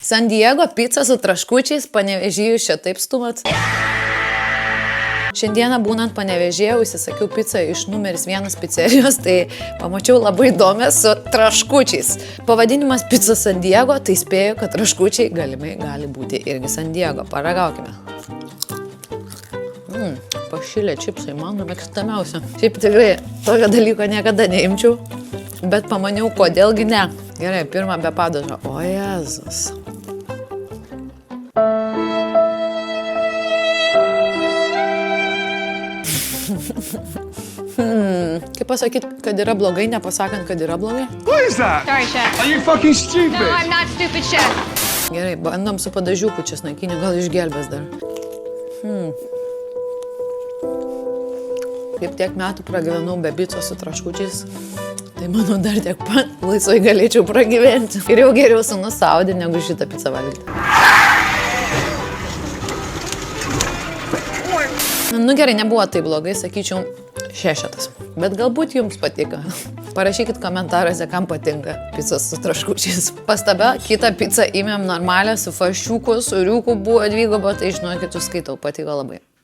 San Diego pica su traškučiais, Panevėžyje jūs čia taip stumat. Šiandieną būnant Panevėžyje užsisakiau pizzą iš numeris 1 pizzerijos, tai pamačiau labai įdomią su traškučiais. Pavadinimas Pizza San Diego, tai spėju, kad traškučiai galimai gali būti irgi San Diego. Paragaukime. Pašilę čipsai, mano mėgstamiausia. Šiaip tikrai tokio dalyko niekada neimčiau, bet pamaniau, kodėlgi ne. Gerai, pirmą be padažo. O Jėzus. Kaip pasakyti, kad yra blogai, nepasakant, kad yra blogai? What is that? Sorry, chef. Are you fucking stupid? No, I'm not stupid, chef. Gerai, bandom su padažiuku česnakiniu, gal išgelbės dar. Kaip tiek metų pragyvenau be picos su traškučiais, tai manau dar tiek pat laisvai galėčiau pragyventi. Ir jau geriau sūnus saudė, negu šitą pizzą valgyti. Nu gerai, nebuvo taip blogai, sakyčiau 6. Bet galbūt jums patiko. Parašykit komentaruose, kam patinka pizzas su traškučiais. Pastabia, kitą pizzą įmėm normalią, su fašiuku, su riuku buvo 2, tai žinokit, skaitau, patiko labai.